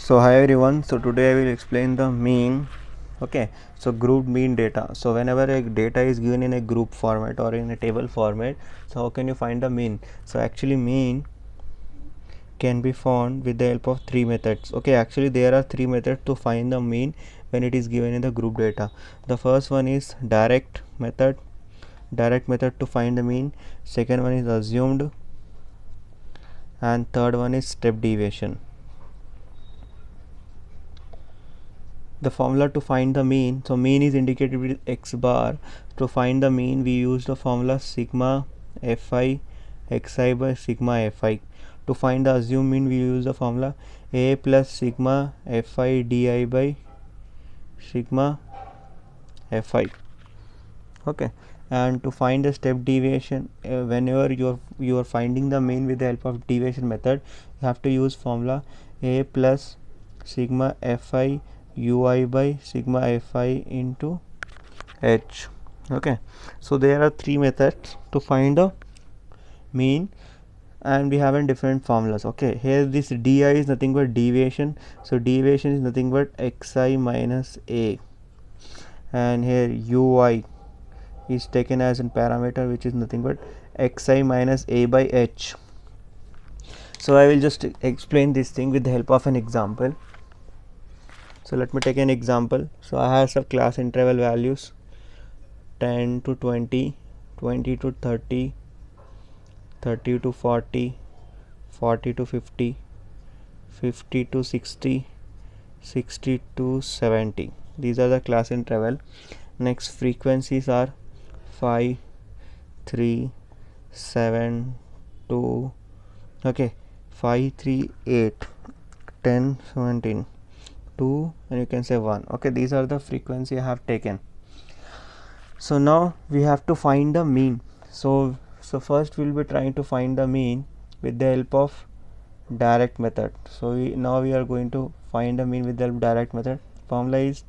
So hi everyone, so today I will explain the mean. Okay, so grouped mean data. So whenever a data is given in a group format or in a table format, so how can you find the mean? So actually mean can be found with the help of three methods. Okay, actually there are three methods to find the mean when it is given in the group data. The first one is direct method to find the mean. Second one is assumed, and third one is step deviation. The formula to find the mean, so mean is indicated with x bar. To find the mean we use the formula sigma fi xi by sigma fi. To find the assumed mean we use the formula a plus sigma fi di by sigma fi. Okay, and to find the step deviation, whenever you are finding the mean with the help of deviation method, you have to use formula a plus sigma fi ui by sigma fi into h. Okay, so there are three methods to find the mean, and we have in different formulas. Okay, here this di is nothing but deviation, so deviation is nothing but xi minus a, and here ui is taken as a parameter which is nothing but xi minus a by h. So I will just explain this thing with the help of an example. So let me take an example. So I have some class interval values 10 to 20, 20 to 30, 30 to 40, 40 to 50, 50 to 60, 60 to 70. These are the class interval. Next frequencies are 5, 3, 7, 2, okay, 5, 3, 8, 10, 17, 2, and you can say 1. Okay, these are the frequency I have taken. So now we have to find the mean. So first we'll be trying to find the mean with the help of direct method. So now we are going to find the mean with the help of direct method. Formula is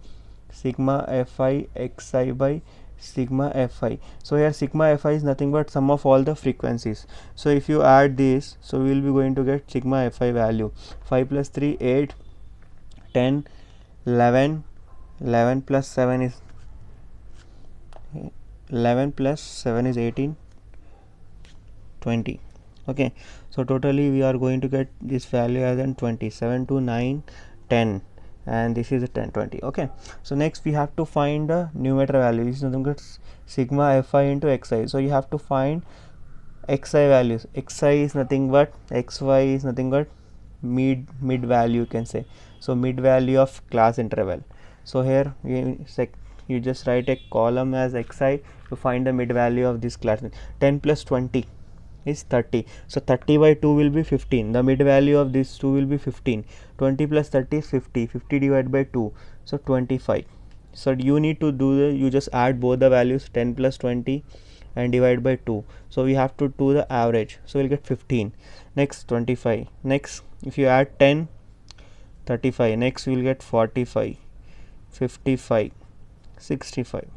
sigma fi xi by sigma fi. So here sigma fi is nothing but sum of all the frequencies. So if you add this, so we will be going to get sigma fi value 5 plus 3 8, 10, 11, 11 plus 7 is 11 plus 7 is 18, 20. Okay, so totally we are going to get this value as in 20. 7 to 9, 10, and this is a 10, 20. Okay, so next we have to find the numerator value. This is nothing but sigma fi into xi. So you have to find xi values. Xi is nothing but xy is nothing but mid value, you can say. So mid value of class interval. So here you just write a column as xi to find the mid value of this class. 10 plus 20 is 30. So 30 by 2 will be 15. The mid value of this 2 will be 15. 20 plus 30 is 50. 50 divided by 2, so 25. So you need to do you just add both the values 10 plus 20 and divide by 2. So we have to do the average. So we'll get 15. Next 25. Next if you add 10, 35. Next we'll get 45, 55, 65.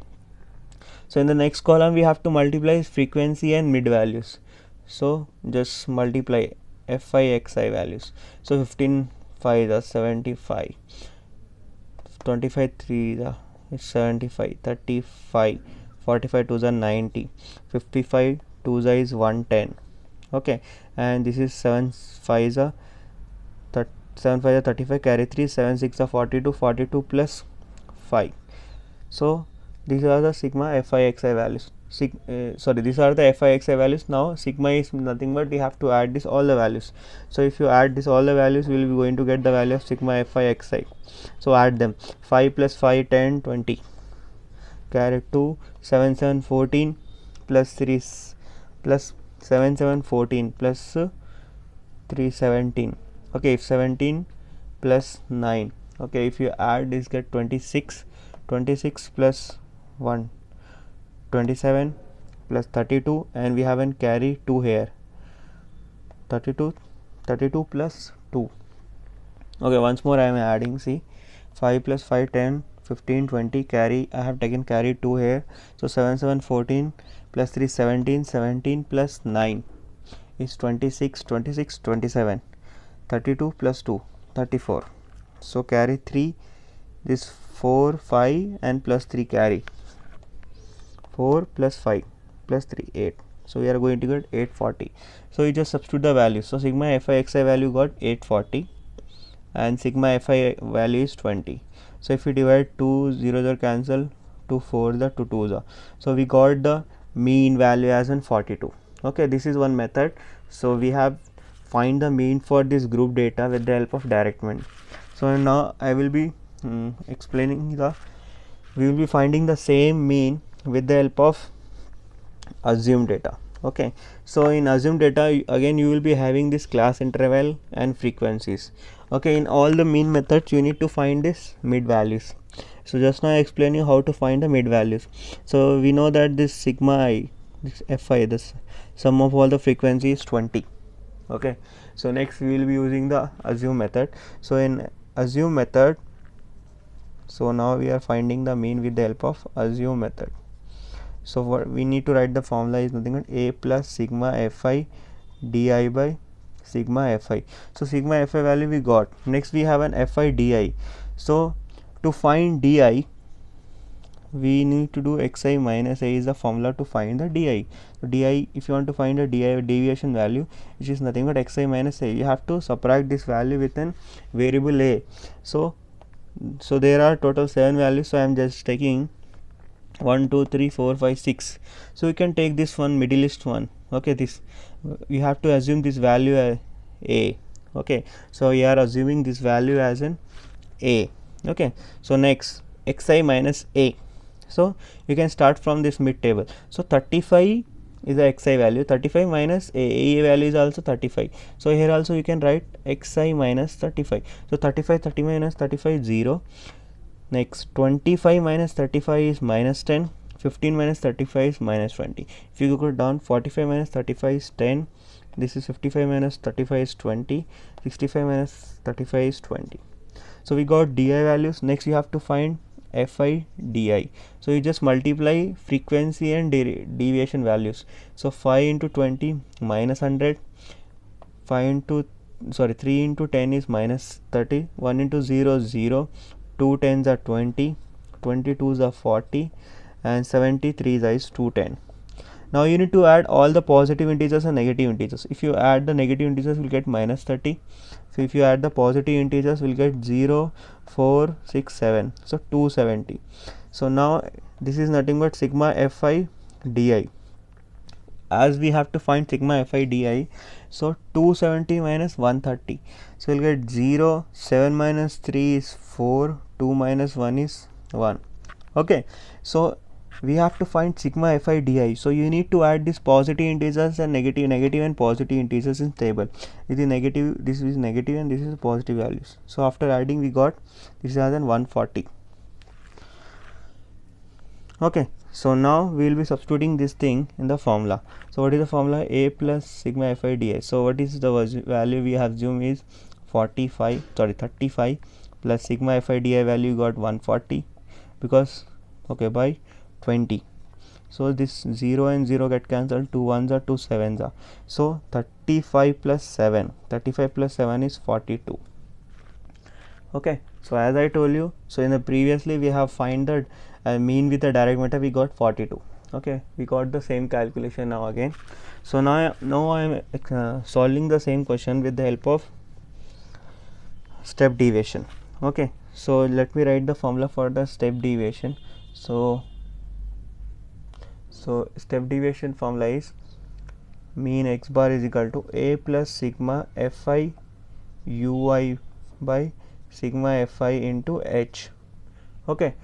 So in the next column we have to multiply frequency and mid values. So just multiply fi xi values. So 15 5 is 75, 25 3 is 75, 35, 45 2 is 90, 55 2 is 110. Okay, and this is 7 5 is 7 5 is 35, carry 3, 7 6 are 42, 42 plus 5. So these are the sigma fi xi values. These are the fi xi values. Now sigma is nothing but we have to add this all the values. So if you add this all the values, we will be going to get the value of sigma fi xi. So add them. 5 plus 5 10 20, carry 2, 7 7 14 plus 3 plus 7 7 14 plus 3 17. Okay, if 17 plus 9, okay, if you add this get 26, 26 plus 1 27 plus 32, and we haven't carry 2 here, 32 plus 2. Okay, once more I am adding. See, 5 plus 5 10 15 20, carry I have taken carry 2 here. So 7 7 14 plus 3 17, 17 plus 9 is 26, 26 27, 32 plus 2 34. so carry 3, this 4 5 and plus 3 carry 4 plus 5 plus 3 8, so we are going to get 840. So you just substitute the values. So sigma fi xi value got 840 and sigma fi value is 20. So if we divide 2 0 0 cancel, 2 4 the 2 2 the, so we got the mean value as in 42. Okay, this is one method. So we have find the mean for this group data with the help of direct mint. So now I will be explaining we will be finding the same mean with the help of assumed data. Okay, so in assumed data again you will be having this class interval and frequencies. Okay, in all the mean methods you need to find this mid values. So just now I explain you how to find the mid values. So we know that this sigma I, this fi, this sum of all the frequency is 20. Okay, so next we will be using the assume method. So in assume method, so now we are finding the mean with the help of assume method. So what we need to write the formula is nothing but a plus sigma fi di by sigma fi. So sigma fi value we got. Next we have an fi di. So to find di, we need to do xi minus a is the formula to find the di. So di, if you want to find a di deviation value, which is nothing but xi minus a, you have to subtract this value within variable a. So there are total 7 values, so I am just taking 1 2 3 4 5 6. So you can take this one middleist one. Okay, this you have to assume this value as a. Okay, so we are assuming this value as an a. Okay, so next xi minus a. So you can start from this mid table. So 35 is the xi value, 35 minus a value is also 35. So here also you can write xi minus 35. So 35 30 minus 35 0. Next 25 minus 35 is minus 10, 15 minus 35 is minus 20. If you go down, 45 minus 35 is 10, this is 55 minus 35 is 20, 65 minus 35 is 20. So we got di values. Next you have to find fi di. So you just multiply frequency and deviation values. So 5 into 20 minus 100, 3 into 10 is minus 30, 1 into 0 0, 2 tens are 20, 22s are 40 and 73 is 210. Now you need to add all the positive integers and negative integers. If you add the negative integers, we'll get minus 30. So if you add the positive integers, we'll get 0 4 6 7, so 270. So now this is nothing but sigma fi di. As we have to find sigma fi di, so 270 minus 130, so we'll get 0, 7 minus 3 is 4, 2 minus 1 is 1. Okay, so we have to find sigma fi di. So you need to add this positive integers and negative and positive integers in table. This is negative, this is negative and this is positive values. So after adding we got this is as in 140. Okay, so now we will be substituting this thing in the formula. So what is the formula? A plus sigma fi di. So what is the value we have assumed is 35 plus sigma fi di value got 140 because okay by 20. So this 0 and 0 get cancelled, 2 1s are 2 7s are. So 35 plus 7 is 42. Okay, so as I told you, so in the previously we have find the mean with the direct method, we got 42. Okay, we got the same calculation now again. So now I am solving the same question with the help of step deviation. Okay, so let me write the formula for the step deviation. So step deviation formula is mean x bar is equal to a plus sigma fi ui by sigma fi into h. Okay,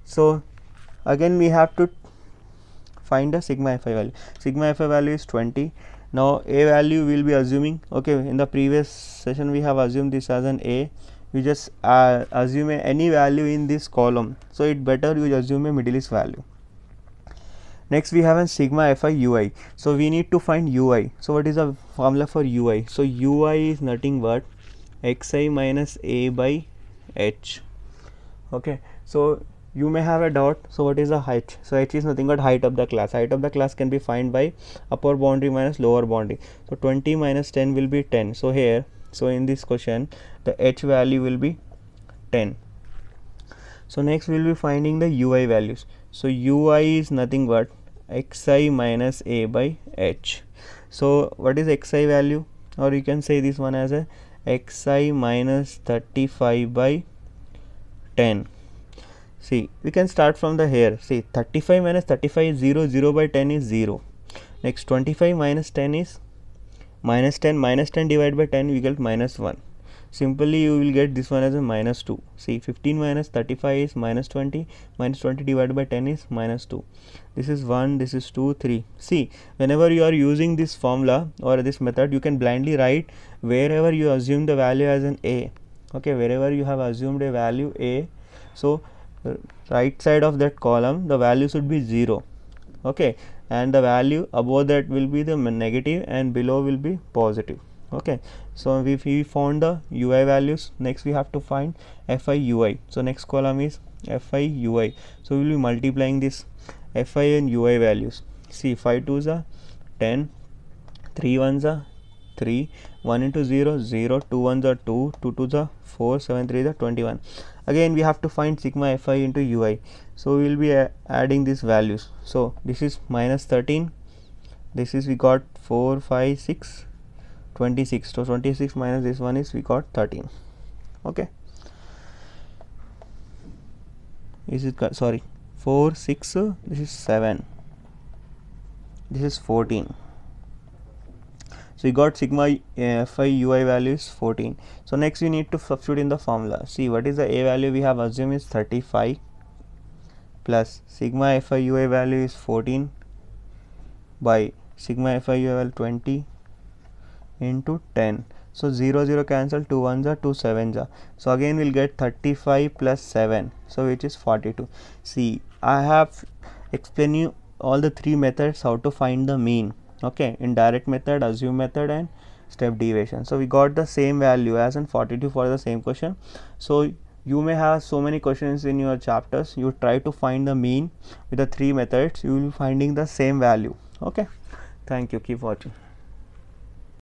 so again we have to find the sigma fi value. Sigma fi value is 20. Now a value will be assuming, okay, in the previous session we have assumed this as an a. You just assume any value in this column, so it better you assume a middleist value. Next we have a sigma fi ui. So we need to find ui. So what is the formula for ui? So ui is nothing but xi minus a by h. Okay, so you may have a doubt, so what is the height? So h is nothing but height of the class. Height of the class can be found by upper boundary minus lower boundary. So 20 minus 10 will be 10. So here, so in this question the h value will be 10. So next we will be finding the ui values. So ui is nothing but xi minus a by h. So what is xi value, or you can say this one as a xi minus 35 by 10. See, we can start from the here. See, 35 minus 35 is 0, 0 by 10 is 0. Next 25 minus 10 is minus 10, minus 10 divided by 10 we get minus 1. Simply you will get this one as a minus 2. See, 15 minus 35 is minus 20, minus 20 divided by 10 is minus 2. This is 1, this is 2, 3. See, whenever you are using this formula or this method, you can blindly write wherever you assume the value as an a. Okay, wherever you have assumed a value a, so right side of that column the value should be 0. Okay, and the value above that will be the negative and below will be positive. Okay, so if we found the ui values, next we have to find fi ui. So next column is fi ui. So we will be multiplying this fi and ui values. See, 5 2s are 10, 3 1s are 3, 1 into 0 0, 2 1s are 2, 2 2s are 4, 7 3s are 21. Again we have to find sigma fi into ui. So we will be adding these values. So this is minus 13, this is we got 4 5 6 26. So 26 minus this one is we got 13. Okay, is it sorry 4 6 this is 7, this is 14. So we got sigma fi ui value is 14. So next we need to substitute in the formula. See, what is the a value we have assumed is 35 plus sigma fi ui value is 14 by sigma fi ui value 20 into 10. So 0 0 cancel, 2 1s are 2 7s are. So again we'll get 35 plus 7, so which is 42. See, I have explained you all the three methods how to find the mean. Okay, in direct method, assume method and step deviation. So we got the same value as in 42 for the same question. So you may have so many questions in your chapters, you try to find the mean with the three methods, you will be finding the same value. Okay, thank you, keep watching.